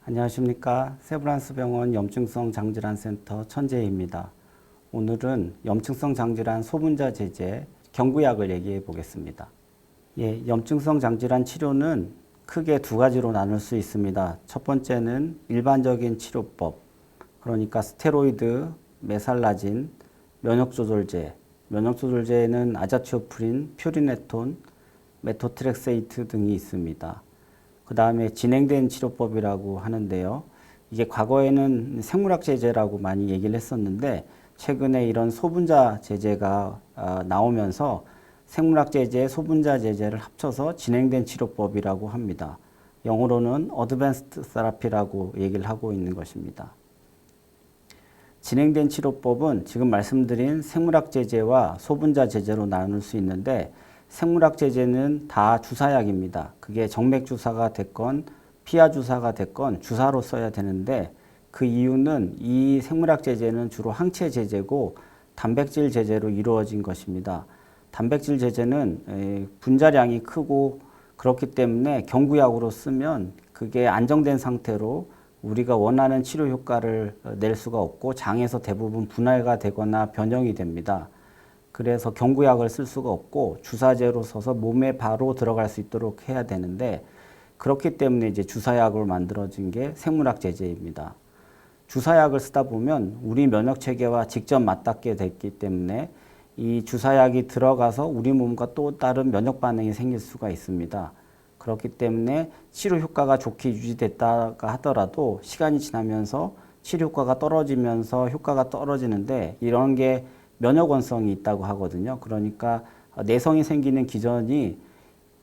안녕하십니까. 세브란스병원 염증성 장질환 센터 천재희입니다. 오늘은 염증성 장질환 소분자 제제 경구약을 얘기해 보겠습니다. 염증성 장질환 치료는 크게 두 가지로 나눌 수 있습니다. 첫 번째는 일반적인 치료법, 그러니까 스테로이드, 메살라진, 면역조절제. 면역조절제에는 아자티오프린, 퓨리네톤, 메토트렉세이트 등이 있습니다. 그 다음에 진행된 치료법이라고 하는데요. 이게 과거에는 생물학 제제라고 많이 얘기를 했었는데 최근에 이런 소분자 제제가 나오면서 생물학 제제, 소분자 제제를 합쳐서 진행된 치료법이라고 합니다. 영어로는 어드밴스드 세라피라고 얘기를 하고 있는 것입니다. 진행된 치료법은 지금 말씀드린 생물학 제제와 소분자 제제로 나눌 수 있는데 생물학 제제는 다 주사약입니다. 그게 정맥 주사가 됐건 피하 주사가 됐건 주사로 써야 되는데 그 이유는 이 생물학 제제는 주로 항체 제제고 단백질 제제로 이루어진 것입니다. 단백질 제제는 분자량이 크고 그렇기 때문에 경구약으로 쓰면 그게 안정된 상태로 우리가 원하는 치료 효과를 낼 수가 없고 장에서 대부분 분할가 되거나 변형이 됩니다. 그래서 경구약을 쓸 수가 없고 주사제로 써서 몸에 바로 들어갈 수 있도록 해야 되는데 그렇기 때문에 이제 주사약으로 만들어진 게 생물학 제제입니다. 주사약을 쓰다 보면 우리 면역 체계와 직접 맞닿게 됐기 때문에 이 주사약이 들어가서 우리 몸과 또 다른 면역 반응이 생길 수가 있습니다. 그렇기 때문에 치료 효과가 좋게 유지됐다가 하더라도 시간이 지나면서 치료 효과가 떨어지면서 효과가 떨어지는데 이런 게 면역원성이 있다고 하거든요. 그러니까 내성이 생기는 기전이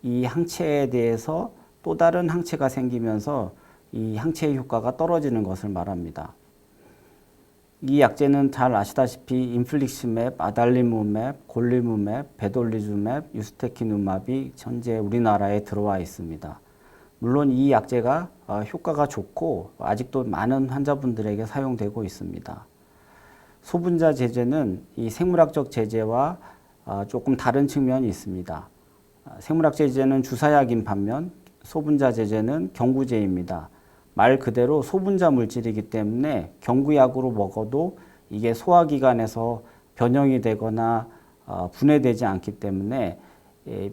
이 항체에 대해서 또 다른 항체가 생기면서 이 항체의 효과가 떨어지는 것을 말합니다. 이 약제는 잘 아시다시피 인플릭시맵, 아달리무맵, 골리무맵, 베돌리주맵, 유스테키누맙이 현재 우리나라에 들어와 있습니다. 물론 이 약제가 효과가 좋고 아직도 많은 환자분들에게 사용되고 있습니다. 소분자 제제는 이 생물학적 제제와 조금 다른 측면이 있습니다. 생물학 제제는 주사약인 반면 소분자 제제는 경구제입니다. 말 그대로 소분자 물질이기 때문에 경구약으로 먹어도 이게 소화기관에서 변형이 되거나 분해되지 않기 때문에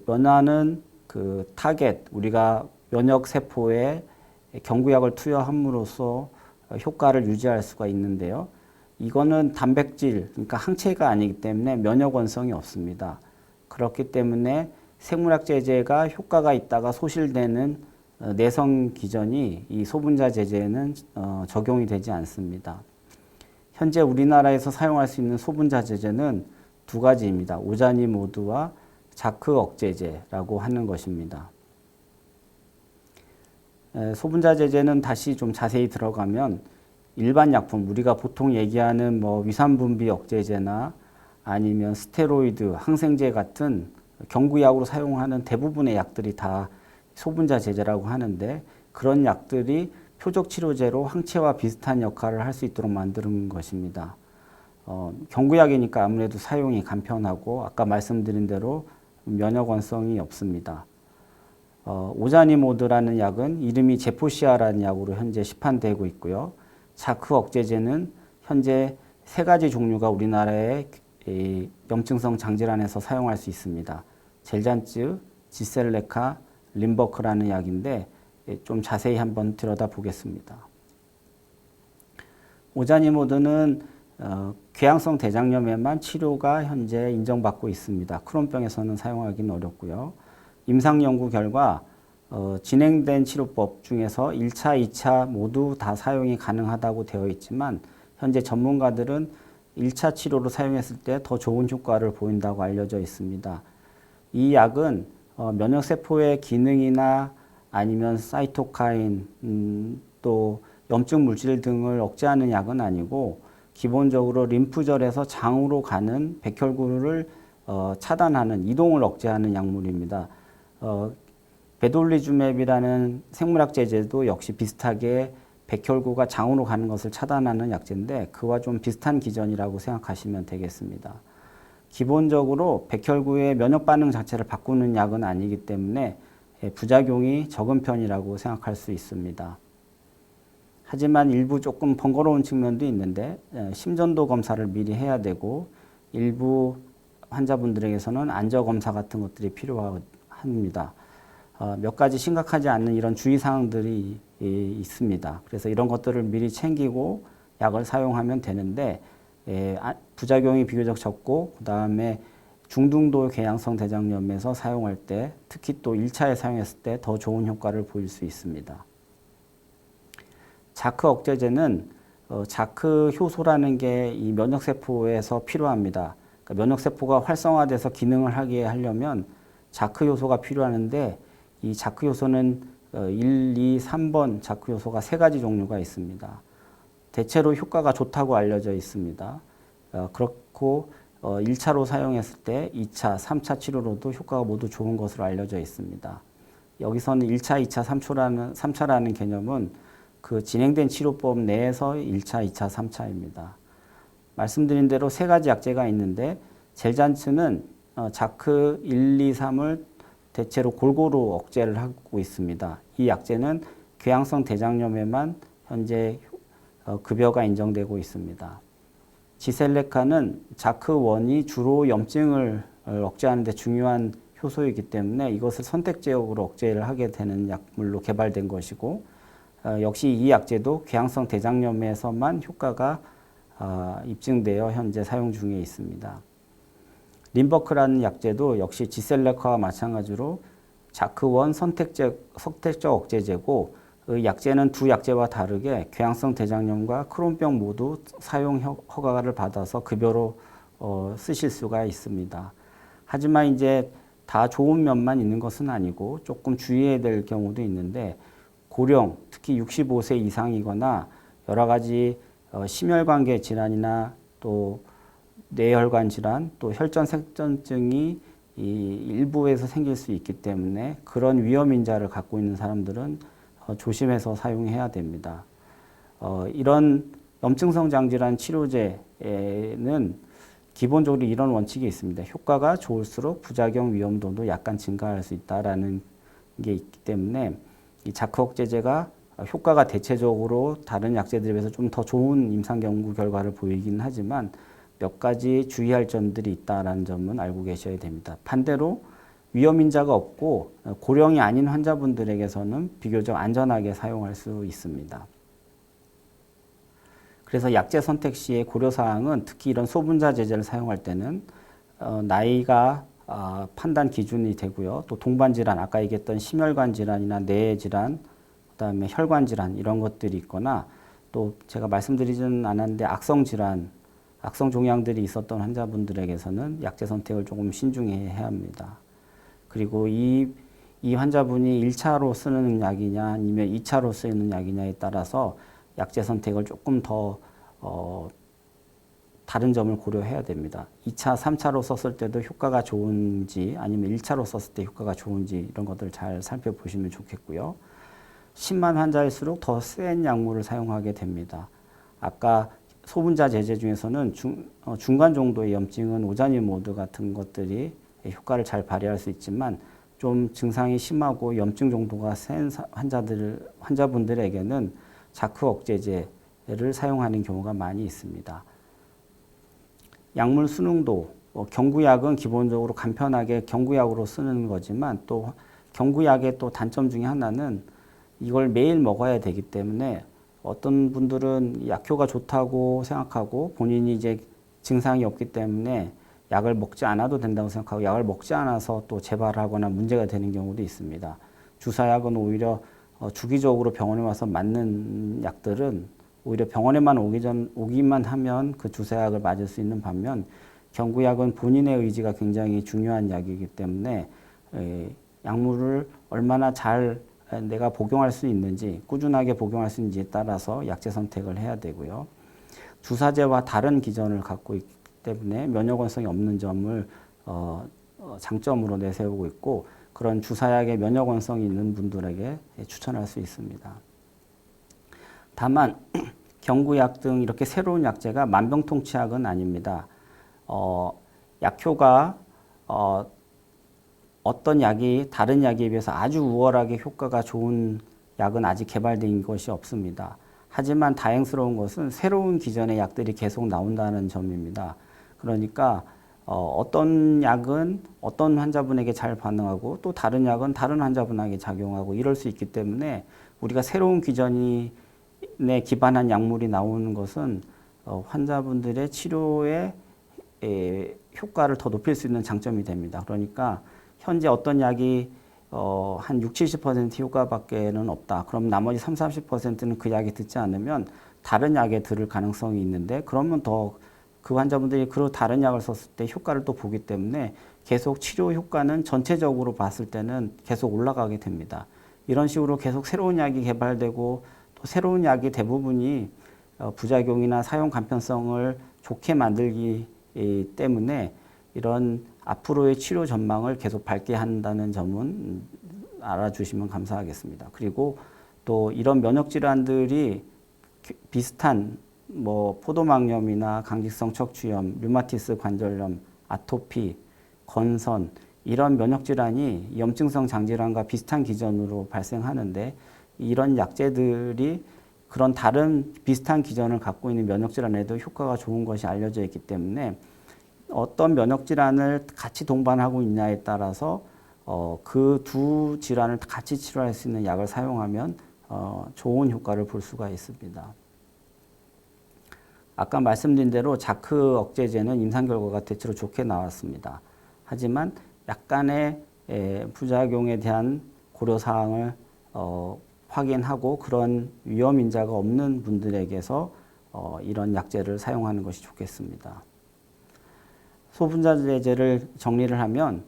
면하는 그 타겟, 우리가 면역세포에 경구약을 투여함으로써 효과를 유지할 수가 있는데요. 이거는 단백질, 그러니까 항체가 아니기 때문에 면역원성이 없습니다. 그렇기 때문에 생물학 제제가 효과가 있다가 소실되는 내성 기전이 이 소분자 제제에는 적용이 되지 않습니다. 현재 우리나라에서 사용할 수 있는 소분자 제제는 두 가지입니다. 오자니모드와 자크 억제제라고 하는 것입니다. 소분자 제제는 다시 좀 자세히 들어가면 일반 약품, 우리가 보통 얘기하는 뭐 위산분비 억제제나 아니면 스테로이드, 항생제 같은 경구약으로 사용하는 대부분의 약들이 다 소분자 제제라고 하는데 그런 약들이 표적 치료제로 항체와 비슷한 역할을 할 수 있도록 만드는 것입니다. 경구약이니까 아무래도 사용이 간편하고 아까 말씀드린 대로 면역원성이 없습니다. 오자니모드라는 약은 이름이 제포시아라는 약으로 현재 시판되고 있고요. 자크 억제제는 현재 세 가지 종류가 우리나라의 염증성 장질환에서 사용할 수 있습니다. 젤잔츠, 지셀레카, 림버크라는 약인데 좀 자세히 한번 들여다보겠습니다. 오자니모드는 궤양성 대장염에만 치료가 현재 인정받고 있습니다. 크론병에서는 사용하기는 어렵고요. 임상 연구 결과 진행된 치료법 중에서 1차, 2차 모두 다 사용이 가능하다고 되어 있지만 현재 전문가들은 1차 치료로 사용했을 때 더 좋은 효과를 보인다고 알려져 있습니다. 이 약은 면역세포의 기능이나 아니면 사이토카인 또 염증 물질 등을 억제하는 약은 아니고 기본적으로 림프절에서 장으로 가는 백혈구를 차단하는 이동을 억제하는 약물입니다. 베돌리주맵이라는 생물학 제제도 역시 비슷하게 백혈구가 장으로 가는 것을 차단하는 약제인데 그와 좀 비슷한 기전이라고 생각하시면 되겠습니다. 기본적으로 백혈구의 면역 반응 자체를 바꾸는 약은 아니기 때문에 부작용이 적은 편이라고 생각할 수 있습니다. 하지만 일부 조금 번거로운 측면도 있는데 심전도 검사를 미리 해야 되고 일부 환자분들에게서는 안저 검사 같은 것들이 필요합니다. 몇 가지 심각하지 않는 이런 주의사항들이 있습니다. 그래서 이런 것들을 미리 챙기고 약을 사용하면 되는데 부작용이 비교적 적고 그 다음에 중등도 궤양성 대장염에서 사용할 때 특히 또 1차에 사용했을 때 더 좋은 효과를 보일 수 있습니다. 자크 억제제는 자크 효소라는 게 이 면역세포에서 필요합니다. 그러니까 면역세포가 활성화돼서 기능을 하게 하려면 자크 효소가 필요하는데 이 자크 효소는 1, 2, 3번 자크 효소가 3가지 종류가 있습니다. 대체로 효과가 좋다고 알려져 있습니다. 그렇고 1차로 사용했을 때 2차, 3차 치료로도 효과가 모두 좋은 것으로 알려져 있습니다. 여기서는 1차, 2차, 3차라는 개념은 그 진행된 치료법 내에서 1차, 2차, 3차입니다. 말씀드린 대로 3가지 약제가 있는데 젤잔츠는 자크 1, 2, 3을 대체로 골고루 억제를 하고 있습니다. 이 약제는 궤양성 대장염에만 현재 급여가 인정되고 있습니다. 지셀레카는 자크1이 주로 염증을 억제하는 데 중요한 효소이기 때문에 이것을 선택제약으로 억제를 하게 되는 약물로 개발된 것이고 역시 이 약제도 궤양성 대장염에서만 효과가 입증되어 현재 사용 중에 있습니다. 림버크라는 약제도 역시 지셀레카와 마찬가지로 자크1 선택적 억제제고 이 약제는 두 약제와 다르게 궤양성 대장염과 크론병 모두 사용 허가를 받아서 급여로 쓰실 수가 있습니다. 하지만 이제 다 좋은 면만 있는 것은 아니고 조금 주의해야 될 경우도 있는데 고령, 특히 65세 이상이거나 여러 가지 심혈관계 질환이나 또 뇌혈관 질환, 또 혈전색전증이 이 일부에서 생길 수 있기 때문에 그런 위험 인자를 갖고 있는 사람들은 조심해서 사용해야 됩니다. 이런 염증성 장질환 치료제에는 기본적으로 이런 원칙이 있습니다. 효과가 좋을수록 부작용 위험도도 약간 증가할 수 있다라는 게 있기 때문에 이 자크 억제제가 효과가 대체적으로 다른 약제들에 비해서 좀 더 좋은 임상 연구 결과를 보이긴 하지만 몇 가지 주의할 점들이 있다는 점은 알고 계셔야 됩니다. 반대로 위험 인자가 없고 고령이 아닌 환자분들에게서는 비교적 안전하게 사용할 수 있습니다. 그래서 약제 선택 시의 고려사항은 특히 이런 소분자 제제를 사용할 때는 나이가 판단 기준이 되고요. 또 동반 질환, 아까 얘기했던 심혈관 질환이나 뇌 질환, 그다음에 혈관 질환 이런 것들이 있거나 또 제가 말씀드리지는 않았는데 악성 질환, 악성 종양들이 있었던 환자분들에게서는 약제 선택을 조금 신중해야 합니다. 그리고 이 환자분이 1차로 쓰는 약이냐 아니면 2차로 쓰는 약이냐에 따라서 약제 선택을 조금 더 다른 점을 고려해야 됩니다. 2차, 3차로 썼을 때도 효과가 좋은지 아니면 1차로 썼을 때 효과가 좋은지 이런 것들을 잘 살펴보시면 좋겠고요. 심한 환자일수록 더 센 약물을 사용하게 됩니다. 아까 소분자 제제 중에서는 중간 정도의 염증은 오자니모드 같은 것들이 효과를 잘 발휘할 수 있지만 좀 증상이 심하고 염증 정도가 센 환자분들에게는 자크 억제제를 사용하는 경우가 많이 있습니다. 약물 수능도 경구약은 기본적으로 간편하게 경구약으로 쓰는 거지만 또 경구약의 또 단점 중에 하나는 이걸 매일 먹어야 되기 때문에 어떤 분들은 약효가 좋다고 생각하고 본인이 이제 증상이 없기 때문에 약을 먹지 않아도 된다고 생각하고 약을 먹지 않아서 또 재발하거나 문제가 되는 경우도 있습니다. 주사약은 오히려 주기적으로 병원에 와서 맞는 약들은 오히려 병원에만 오기만 하면 그 주사약을 맞을 수 있는 반면 경구약은 본인의 의지가 굉장히 중요한 약이기 때문에 약물을 얼마나 잘 내가 복용할 수 있는지, 꾸준하게 복용할 수 있는지에 따라서 약제 선택을 해야 되고요. 주사제와 다른 기전을 갖고 있기 때문에 면역원성이 없는 점을 장점으로 내세우고 있고 그런 주사약에 면역원성이 있는 분들에게 추천할 수 있습니다. 다만 경구약 등 이렇게 새로운 약제가 만병통치약은 아닙니다. 약효가 어떤 약이 다른 약에 비해서 아주 우월하게 효과가 좋은 약은 아직 개발된 것이 없습니다. 하지만 다행스러운 것은 새로운 기전의 약들이 계속 나온다는 점입니다. 그러니까 어떤 약은 어떤 환자분에게 잘 반응하고 또 다른 약은 다른 환자분에게 작용하고 이럴 수 있기 때문에 우리가 새로운 기전에 기반한 약물이 나오는 것은 환자분들의 치료에 효과를 더 높일 수 있는 장점이 됩니다. 그러니까 현재 어떤 약이 한 60, 70% 효과밖에는 없다. 그럼 나머지 30, 40%는 그 약이 듣지 않으면 다른 약에 들을 가능성이 있는데 그러면 더 그 환자분들이 그 다른 약을 썼을 때 효과를 또 보기 때문에 계속 치료 효과는 전체적으로 봤을 때는 계속 올라가게 됩니다. 이런 식으로 계속 새로운 약이 개발되고 또 새로운 약이 대부분이 부작용이나 사용 간편성을 좋게 만들기 때문에 이런 앞으로의 치료 전망을 계속 밝게 한다는 점은 알아주시면 감사하겠습니다. 그리고 또 이런 면역 질환들이 비슷한 포도막염이나 강직성 척추염, 류마티스 관절염, 아토피, 건선 이런 면역 질환이 염증성 장질환과 비슷한 기전으로 발생하는데 이런 약제들이 그런 다른 비슷한 기전을 갖고 있는 면역 질환에도 효과가 좋은 것이 알려져 있기 때문에 어떤 면역 질환을 같이 동반하고 있냐에 따라서 그 두 질환을 같이 치료할 수 있는 약을 사용하면 좋은 효과를 볼 수가 있습니다. 아까 말씀드린 대로 자크 억제제는 임상 결과가 대체로 좋게 나왔습니다. 하지만 약간의 부작용에 대한 고려사항을 확인하고 그런 위험 인자가 없는 분들에게서 이런 약제를 사용하는 것이 좋겠습니다. 소분자제제를 정리를 하면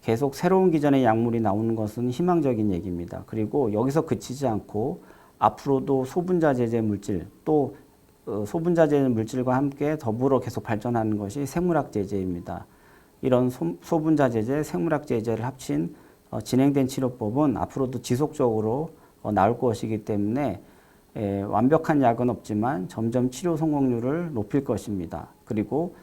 계속 새로운 기전의 약물이 나오는 것은 희망적인 얘기입니다. 그리고 여기서 그치지 않고 앞으로도 소분자제제 물질 또 소분자제 물질과 함께 더불어 계속 발전하는 것이 생물학제제입니다. 이런 소분자제제, 생물학제제를 합친 진행된 치료법은 앞으로도 지속적으로 나올 것이기 때문에 완벽한 약은 없지만 점점 치료 성공률을 높일 것입니다. 그리고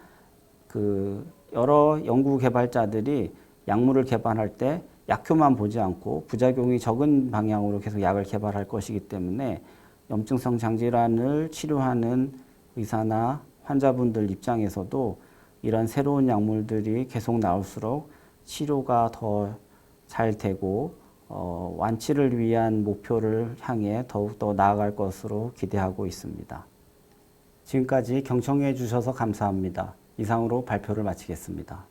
여러 연구 개발자들이 약물을 개발할 때 약효만 보지 않고 부작용이 적은 방향으로 계속 약을 개발할 것이기 때문에 염증성 장질환을 치료하는 의사나 환자분들 입장에서도 이런 새로운 약물들이 계속 나올수록 치료가 더 잘 되고 완치를 위한 목표를 향해 더욱더 나아갈 것으로 기대하고 있습니다. 지금까지 경청해 주셔서 감사합니다. 이상으로 발표를 마치겠습니다.